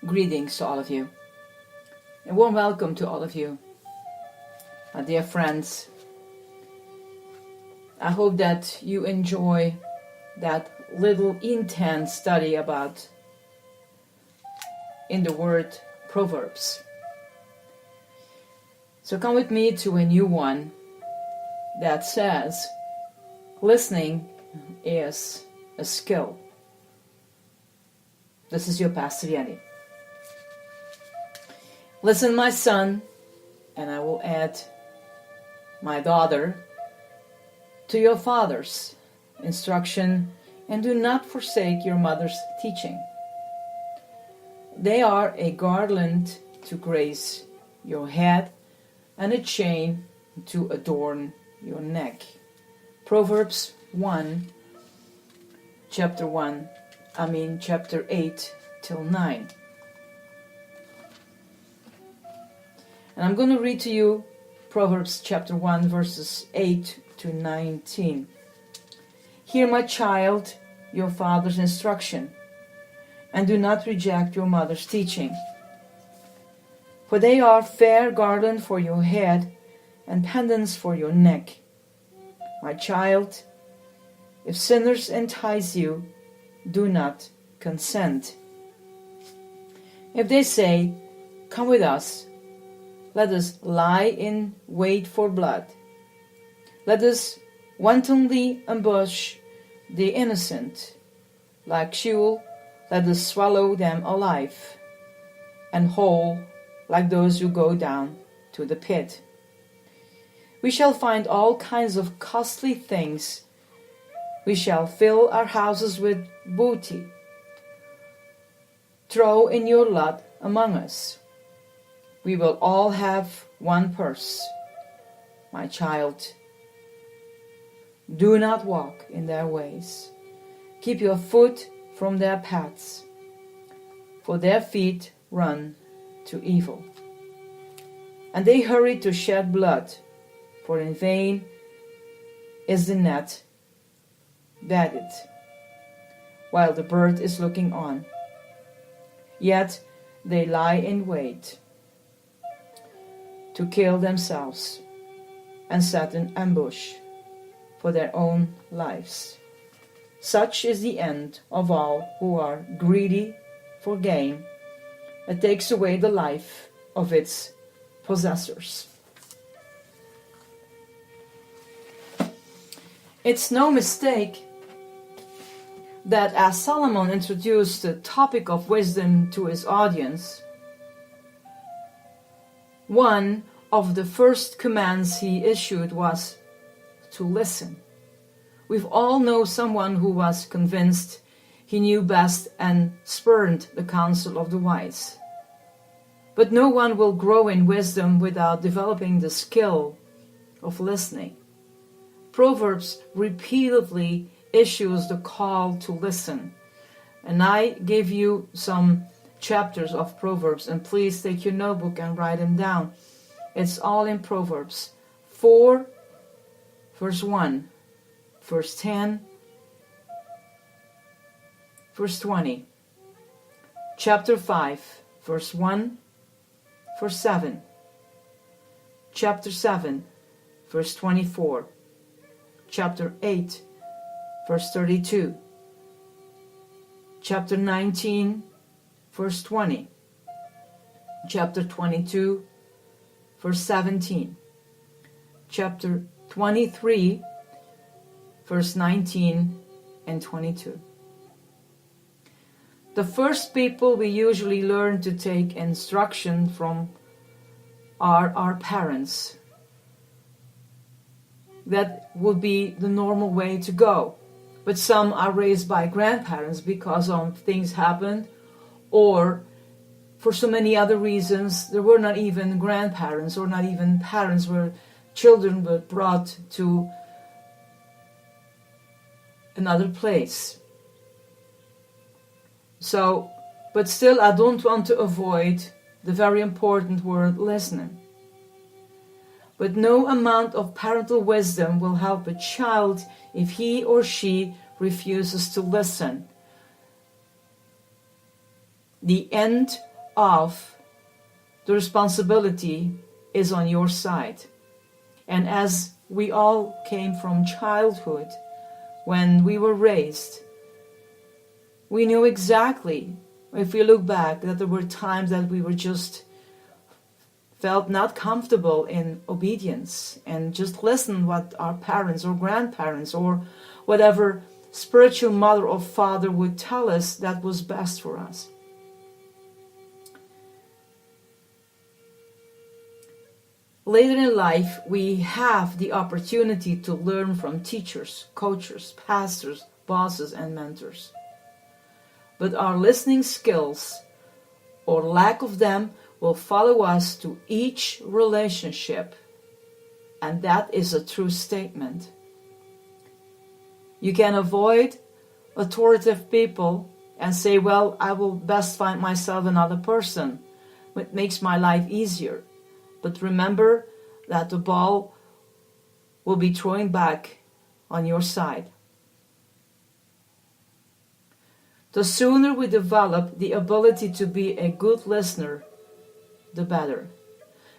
Greetings to all of you. A warm welcome to all of you, my dear friends. I hope that you enjoy that little intense study about in the word Proverbs. So come with me to a new one that says, listening is a skill. This is your Pastor Jenny. Listen, my son, and I will add my daughter, to your father's instruction, and do not forsake your mother's teaching. They are a garland to grace your head and a chain to adorn your neck. Proverbs chapter 8 till 9. And I'm going to read to you Proverbs chapter 1 verses 8 to 19. Hear, my child, your father's instruction, and do not reject your mother's teaching. For they are fair garland for your head and pendants for your neck. My child, if sinners entice you, do not consent. If they say, come with us, let us lie in wait for blood. Let us wantonly ambush the innocent. Like Sheol, let us swallow them alive, and whole like those who go down to the pit. We shall find all kinds of costly things. We shall fill our houses with booty. Throw in your lot among us. We will all have one purse. My child, do not walk in their ways. Keep your foot from their paths, for their feet run to evil. And they hurry to shed blood, for in vain is the net bedded, while the bird is looking on. Yet they lie in wait to kill themselves and set an ambush for their own lives. Such is the end of all who are greedy for gain. It takes away the life of its possessors. It's no mistake that as Solomon introduced the topic of wisdom to his audience, one of the first commands he issued was to listen. We've all known someone who was convinced he knew best and spurned the counsel of the wise. But no one will grow in wisdom without developing the skill of listening. Proverbs repeatedly issues the call to listen. And I gave you some chapters of Proverbs, and please take your notebook and write them down. It's all in Proverbs 4 verse 1, verse 10, verse 20, chapter 5 verse 1, verse 7, chapter 7 verse 24, chapter 8 verse 32, chapter 19 verse 20, chapter 22, verse 17, chapter 23, verse 19 and 22. The first people we usually learn to take instruction from are our parents. That would be the normal way to go. But some are raised by grandparents because things happened, or for so many other reasons, there were not even grandparents or not even parents where children were brought to another place. So, but still I don't want to avoid the very important word listening. But no amount of parental wisdom will help a child if he or she refuses to listen. The end of the responsibility is on your side. And as we all came from childhood, when we were raised, we knew exactly, if we look back, that there were times that we were just felt not comfortable in obedience and just listened what our parents or grandparents or whatever spiritual mother or father would tell us that was best for us. Later in life, we have the opportunity to learn from teachers, coaches, pastors, bosses, and mentors. But our listening skills, or lack of them, will follow us to each relationship, and that is a true statement. You can avoid authoritative people and say, well, I will best find myself another person. It makes my life easier. But remember that the ball will be thrown back on your side. The sooner we develop the ability to be a good listener, the better.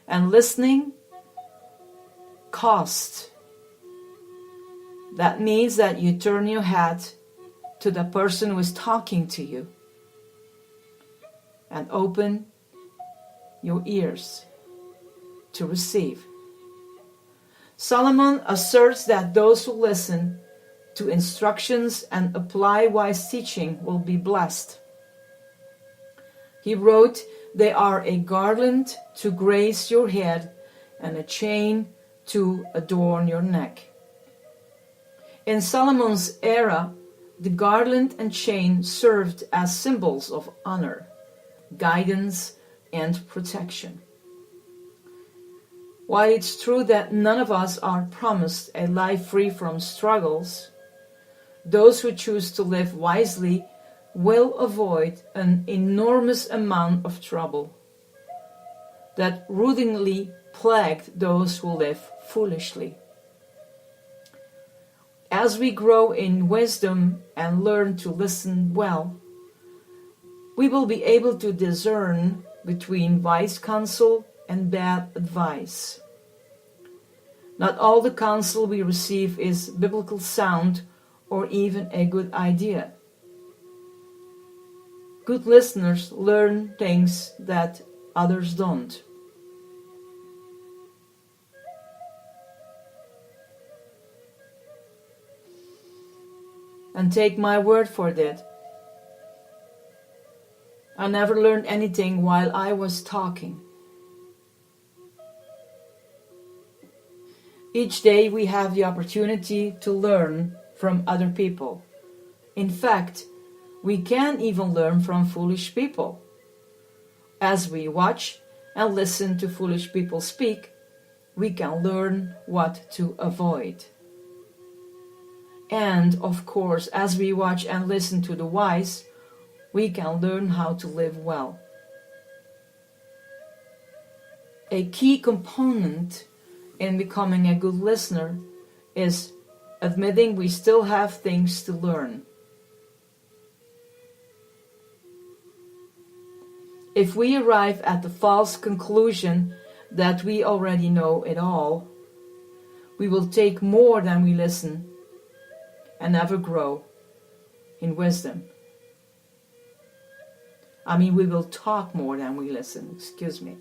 And listening costs. That means that you turn your head to the person who is talking to you and open your ears to receive. Solomon asserts that those who listen to instructions and apply wise teaching will be blessed. He wrote, "They are a garland to grace your head and a chain to adorn your neck." In Solomon's era, the garland and chain served as symbols of honor, guidance, and protection. While it's true that none of us are promised a life free from struggles, those who choose to live wisely will avoid an enormous amount of trouble that routinely plagued those who live foolishly. As we grow in wisdom and learn to listen well, we will be able to discern between wise counsel and bad advice. Not all the counsel we receive is biblical sound or even a good idea. Good listeners learn things that others don't. And take my word for that. I never learned anything while I was talking. Each day we have the opportunity to learn from other people. In fact, we can even learn from foolish people. As we watch and listen to foolish people speak, we can learn what to avoid. And, of course, as we watch and listen to the wise, we can learn how to live well. A key component in becoming a good listener is admitting we still have things to learn. If we arrive at the false conclusion that we already know it all, we will take more than we listen and never grow in wisdom. We will talk more than we listen. Excuse me.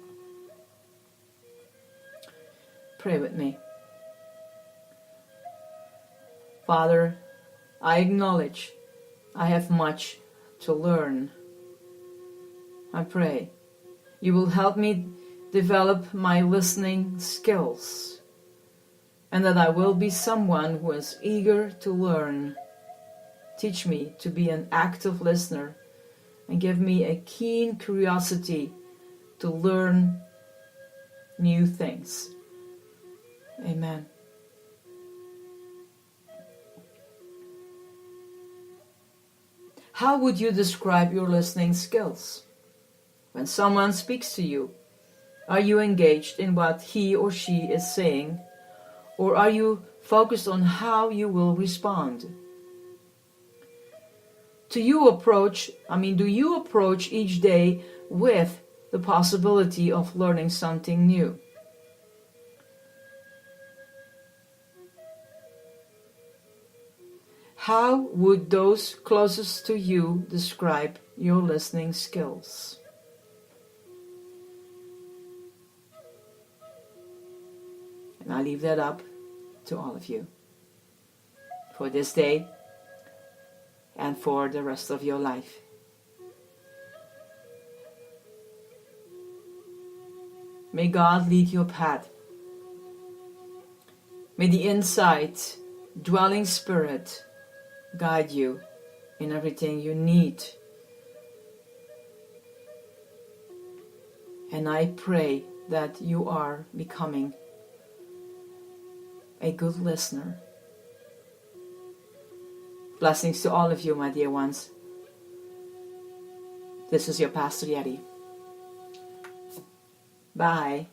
Pray with me. Father, I acknowledge I have much to learn. I pray you will help me develop my listening skills, and that I will be someone who is eager to learn. Teach me to be an active listener and give me a keen curiosity to learn new things. Amen. How would you describe your listening skills? When someone speaks to you, are you engaged in what he or she is saying, or are you focused on how you will respond? Do you approach each day with the possibility of learning something new. How would those closest to you describe your listening skills? And I leave that up to all of you for this day and for the rest of your life. May God lead your path. May the insight, dwelling Spirit guide you in everything you need. And I pray that you are becoming a good listener. Blessings to all of you, my dear ones. This is your Pastor Yeti. Bye.